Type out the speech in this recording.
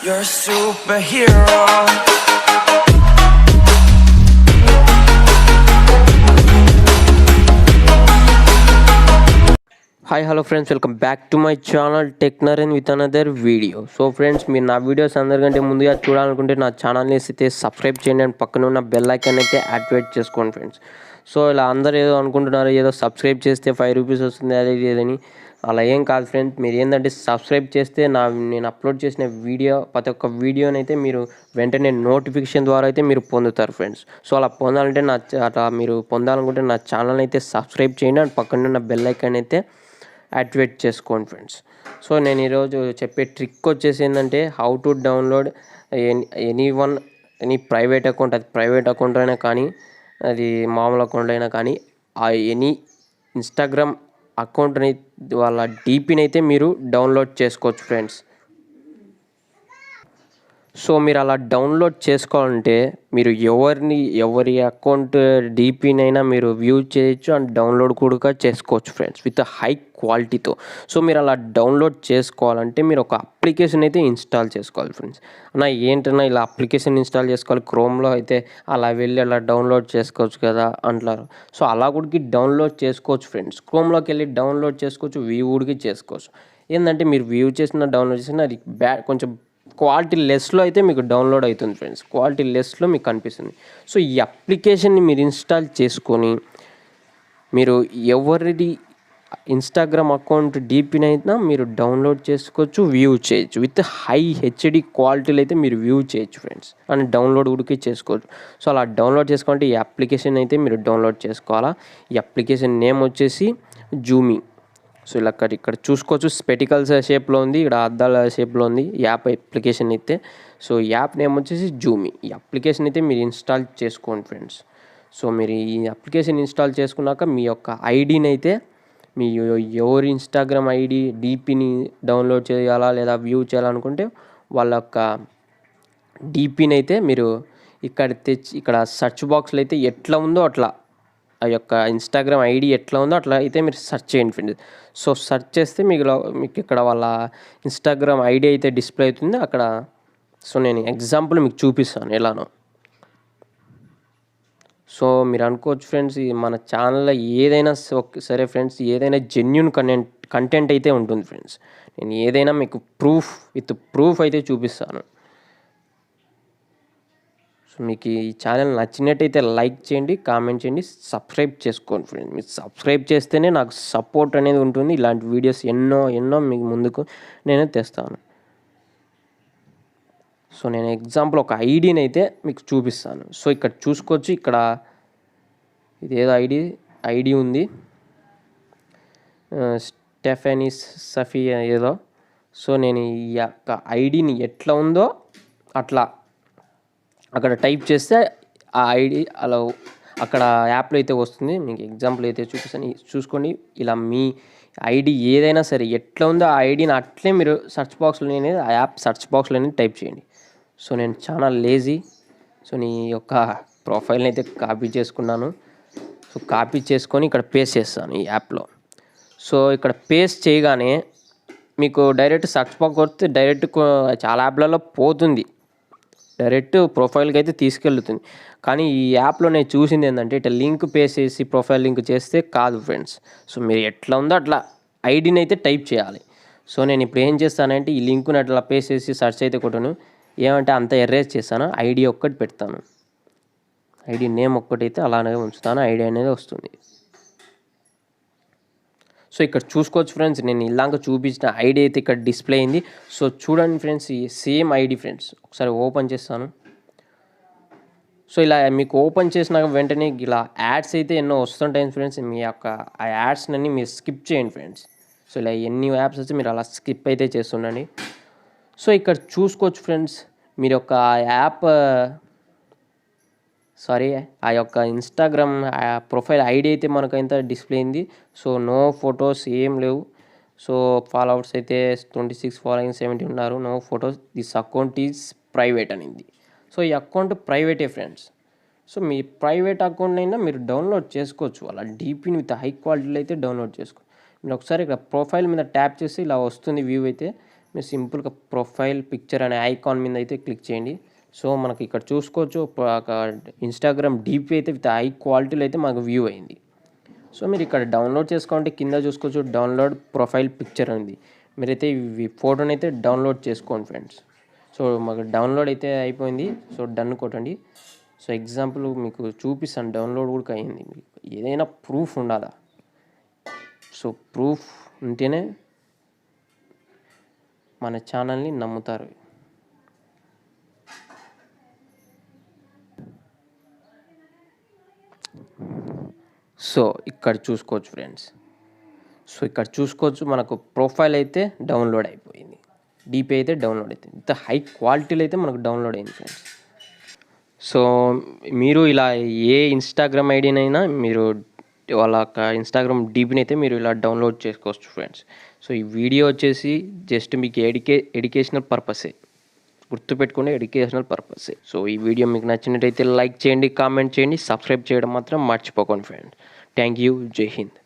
You're a superhero. Hi hello friends, welcome back to my channel Tech Narendra with another video. So friends, మీరు నా videos అందరికంటే ముందుగా చూడాలనుకుంటే నా ఛానల్ని అయితే సబ్స్క్రైబ్ చేయండి అండ్ పక్కన ఉన్న బెల్ ఐకాన్ అయితే యాక్టివేట్ చేసుకోండి ఫ్రెండ్స్. సో ఇలా అందరూ ఏదో అనుకుంటున్నారు, ఏదో సబ్స్క్రైబ్ చేస్తే 5 రూపీస్ వస్తుంది అది లేదని. అలా ఏం కాదు ఫ్రెండ్స్. మీరు ఏంటంటే సబ్స్క్రైబ్ చేస్తే నేను అప్లోడ్ చేసిన ప్రతి ఒక్క వీడియోని అయితే మీరు వెంటనే నోటిఫికేషన్ ద్వారా అయితే మీరు పొందుతారు ఫ్రెండ్స్. సో అలా పొందాలంటే అలా మీరు పొందాలనుకుంటే నా ఛానల్ని అయితే సబ్స్క్రైబ్ చేయండి అండ్ పక్కన ఉన్న బెల్ ఐకాన్ అయితే యాక్టివేట్ చేసుకోండి ఫ్రెండ్స్. సో నేను ఈరోజు చెప్పే ట్రిక్ వచ్చేసి ఏంటంటే how to download any private account, అది ప్రైవేట్ అకౌంట్ అయినా కానీ అది మామూలు అకౌంట్ అయినా కానీ ఆ ఎనీ ఇన్స్టాగ్రామ్ అకౌంట్ని వాళ్ళ డీపీని అయితే మీరు డౌన్లోడ్ చేసుకోవచ్చు ఫ్రెండ్స్. సో మీరు అలా డౌన్లోడ్ చేసుకోవాలంటే మీరు ఎవరి అకౌంట్ డీపీనైనా మీరు వ్యూ చేయొచ్చు అండ్ డౌన్లోడ్ కూడా చేసుకోవచ్చు ఫ్రెండ్స్ విత్ హై క్వాలిటీతో. సో మీరు అలా డౌన్లోడ్ చేసుకోవాలంటే మీరు ఒక అప్లికేషన్ అయితే ఇన్స్టాల్ చేసుకోవాలి ఫ్రెండ్స్. అన్న ఏంటన్నా ఇలా అప్లికేషన్ ఇన్స్టాల్ చేసుకోవాలి, క్రోమ్లో అయితే అలా వెళ్ళి అలా డౌన్లోడ్ చేసుకోవచ్చు కదా అంటారు. సో అలా కూడా డౌన్లోడ్ చేసుకోవచ్చు ఫ్రెండ్స్. క్రోమ్లోకి వెళ్ళి డౌన్లోడ్ చేసుకోవచ్చు, వ్యూ కూడా చేసుకోవచ్చు. ఏంటంటే మీరు వ్యూ చేసిన డౌన్లోడ్ చేసిన అది కొంచెం క్వాలిటీ లెస్లో అయితే మీకు డౌన్లోడ్ అవుతుంది ఫ్రెండ్స్. క్వాలిటీ లెస్లో మీకు కనిపిస్తుంది. సో ఈ అప్లికేషన్ని మీరు ఇన్స్టాల్ చేసుకొని మీరు ఎవరిది ఇన్స్టాగ్రామ్ అకౌంట్ డీపీని అయినా మీరు డౌన్లోడ్ చేసుకోవచ్చు, వ్యూ చేయొచ్చు. విత్ హై హెచ్డి క్వాలిటీలో అయితే మీరు వ్యూ చేయొచ్చు ఫ్రెండ్స్ అండ్ డౌన్లోడ్ కూడా చేసుకోవచ్చు. సో అలా డౌన్లోడ్ చేసుకోవాలంటే ఈ అప్లికేషన్ అయితే మీరు డౌన్లోడ్ చేసుకోవాలా. ఈ అప్లికేషన్ నేమ్ వచ్చేసి జూమీ. సో ఇలా ఇక్కడ చూసుకోవచ్చు, స్పెటికల్స్ షేప్లో ఉంది, ఇక్కడ అద్దాల షేప్లో ఉంది యాప్ అప్లికేషన్ అయితే. సో యాప్ నేమ్ వచ్చేసి జూమీ. ఈ అప్లికేషన్ అయితే మీరు ఇన్స్టాల్ చేసుకోండి ఫ్రెండ్స్. సో మీరు ఈ అప్లికేషన్ ఇన్స్టాల్ చేసుకున్నాక మీ యొక్క ఐడిని అయితే మీ ఎవరి ఇన్స్టాగ్రామ్ ఐడి డీపీని డౌన్లోడ్ చేయాలా లేదా వ్యూ చేయాలనుకుంటే వాళ్ళ యొక్క డీపీని అయితే మీరు ఇక్కడ సెర్చ్ బాక్స్లో అయితే ఎట్లా ఉందో అట్లా ఆ యొక్క ఇన్స్టాగ్రామ్ ఐడి ఎట్లా ఉందో అట్లా అయితే మీరు సెర్చ్ చేయండి ఫ్రెండ్స్. సో సెర్చ్ చేస్తే మీకు ఇక్కడ వాళ్ళ ఇన్స్టాగ్రామ్ ఐడి అయితే డిస్ప్లే అవుతుంది అక్కడ. సో నేను ఎగ్జాంపుల్ మీకు చూపిస్తాను ఎలానో. సో మీరు అనుకోవచ్చు ఫ్రెండ్స్, మన ఛానల్లో ఏదైనా సరే ఫ్రెండ్స్, ఏదైనా జెన్యూన్ కంటెంట్ అయితే ఉంటుంది ఫ్రెండ్స్. నేను ఏదైనా మీకు విత్ ప్రూఫ్ అయితే చూపిస్తాను. సో మీకు ఈ ఛానల్ నచ్చినట్టయితే లైక్ చేయండి, కామెంట్ చేయండి, సబ్స్క్రైబ్ చేసుకోండి ఫ్రెండ్స్. మీరు సబ్స్క్రైబ్ చేస్తేనే నాకు సపోర్ట్ అనేది ఉంటుంది. ఇలాంటి వీడియోస్ ఎన్నో మీకు ముందుకు నేను తెస్తాను. సో నేను ఎగ్జాంపుల్ ఒక ఐడిని అయితే మీకు చూపిస్తాను. సో ఇక్కడ చూసుకోవచ్చు, ఇక్కడ ఇదేదో ఐడి ఉంది, స్టెఫనీ సఫియా ఏదో. సో నేను ఈ యొక్క ఐడిని ఎట్లా ఉందో అట్లా అక్కడ టైప్ చేస్తే ఆ ఐడి అలా అక్కడ యాప్లో అయితే వస్తుంది. మీకు ఎగ్జాంపుల్ అయితే చూపిస్తాను, చూసుకోండి. ఇలా మీ ఐడి ఏదైనా సరే ఎట్లా ఉందో ఆ ఐడిని అట్లే మీరు సెర్చ్ బాక్స్లో ఆ యాప్ సెర్చ్ బాక్స్లో టైప్ చేయండి. సో నేను చాలా లేజీ. సో నీ యొక్క ప్రొఫైల్ని అయితే కాపీ చేసుకున్నాను. సో కాపీ చేసుకొని ఇక్కడ పేస్ట్ చేస్తాను ఈ యాప్లో. సో ఇక్కడ పేస్ట్ చేయగానే మీకు డైరెక్ట్ సెర్చ్ బాక్స్ కొడితే డైరెక్ట్ చాలా యాప్లలో పోతుంది, డైరెక్ట్ ప్రొఫైల్కి అయితే తీసుకెళ్తుంది. కానీ ఈ యాప్లో నేను చూసింది ఏంటంటే ఇట్లా లింక్ పేస్ట్ చేసి ప్రొఫైల్ లింక్ చేస్తే కాదు ఫ్రెండ్స్. సో మీరు ఎట్లా ఉందో అట్లా ఐడిని అయితే టైప్ చేయాలి. సో నేను ఇప్పుడు ఏం చేస్తానంటే ఈ లింక్ని అట్లా పేస్ట్ చేసి సెర్చ్ అయితే కొట్టను, ఏమంటే అంత ఎరేజ్ చేస్తాను, ఐడి ఒక్కటి పెడతాను, ఐడి నేమ్ ఒక్కటైతే అలానే ఉంచుతాను, ఐడి అనేది వస్తుంది. సో ఇక్కడ చూసుకోవచ్చు ఫ్రెండ్స్, నేను ఇలాగ చూపించిన ఐడి అయితే ఇక్కడ డిస్ప్లే అయింది. సో చూడండి ఫ్రెండ్స్, ఈ సేమ్ ఐడి ఫ్రెండ్స్. ఒకసారి ఓపెన్ చేస్తాను. సో ఇలా మీకు ఓపెన్ చేసిన వెంటనే ఇలా యాడ్స్ అయితే ఎన్నో వస్తుంటాయి ఫ్రెండ్స్. మీ యొక్క ఆ యాడ్స్ని మీరు స్కిప్ చేయండి ఫ్రెండ్స్. సో ఇలా ఎన్ని యాప్స్ వచ్చి మీరు అలా స్కిప్ అయితే చేస్తుండండి. సో ఇక్కడ చూసుకోవచ్చు ఫ్రెండ్స్, మీరు యొక్క యాప్ ఆ యొక్క ఇన్స్టాగ్రామ్ ప్రొఫైల్ ఐడి అయితే మనకు ఎంత డిస్ప్లే అయింది. సో నో ఫొటోస్ ఏం లేవు. సో ఫాలోవర్స్ అయితే 26 ఫాలోయింగ్ 70 ఉన్నారు. No photos, this account is private అనింది. సో ఈ అకౌంట్ ప్రైవేటే ఫ్రెండ్స్. సో మీ ప్రైవేట్ అకౌంట్ అయినా మీరు డౌన్లోడ్ చేసుకోవచ్చు, అలా డీపీని విత్ హై క్వాలిటీలో అయితే డౌన్లోడ్ చేసుకోవచ్చు. మీరు ఒకసారి ఇక్కడ ప్రొఫైల్ మీద ట్యాప్ చేసి ఇలా వస్తుంది వ్యూ అయితే. మీరు సింపుల్గా ప్రొఫైల్ పిక్చర్ అనే ఐకాన్ మీద అయితే క్లిక్ చేయండి. సో మనకి ఇక్కడ చూసుకోవచ్చు ఇన్స్టాగ్రామ్ డీపీ అయితే విత్ హై క్వాలిటీలో అయితే మనకు వ్యూ అయింది. సో మీరు ఇక్కడ డౌన్లోడ్ చేసుకోవాలంటే కింద చూసుకోవచ్చు డౌన్లోడ్ ప్రొఫైల్ పిక్చర్ ఉంది. మీరైతే ఈ ఫోటోని అయితే డౌన్లోడ్ చేసుకోండి ఫ్రెండ్స్. సో మాకు డౌన్లోడ్ అయితే అయిపోయింది. సో డన్ కొట్టండి. సో ఎగ్జాంపుల్ మీకు చూపిస్తాను, డౌన్లోడ్ కూడా అయింది. మీకు ఏదైనా ప్రూఫ్ ఉండాలా. సో ప్రూఫ్ ఉంటేనే మన ఛానల్ని నమ్ముతారు. సో ఇక్కడ చూసుకోవచ్చు ఫ్రెండ్స్. సో ఇక్కడ చూసుకోవచ్చు మనకు ప్రొఫైల్ అయితే డౌన్లోడ్ అయిపోయింది, డీపీ అయితే డౌన్లోడ్ అవుతుంది, ఇంత హై క్వాలిటీలో అయితే మనకు డౌన్లోడ్ అయింది ఫ్రెండ్స్. సో మీరు ఇలా ఏ ఇన్స్టాగ్రామ్ ఐడినైనా మీరు వాళ్ళ ఇన్స్టాగ్రామ్ డీపీని అయితే మీరు ఇలా డౌన్లోడ్ చేసుకోవచ్చు ఫ్రెండ్స్. సో ఈ వీడియో వచ్చేసి జస్ట్ మీకు ఎడ్యుకేషనల్ పర్పసే, గుర్తుపెట్టుకోండి, ఎడ్యుకేషనల్ పర్పసే. సో ఈ వీడియో మీకు నచ్చినట్టయితే లైక్ చేయండి, కామెంట్ చేయండి, సబ్స్క్రైబ్ చేయడం మాత్రం మర్చిపోకండి ఫ్రెండ్స్. Thank you. జై హింద్.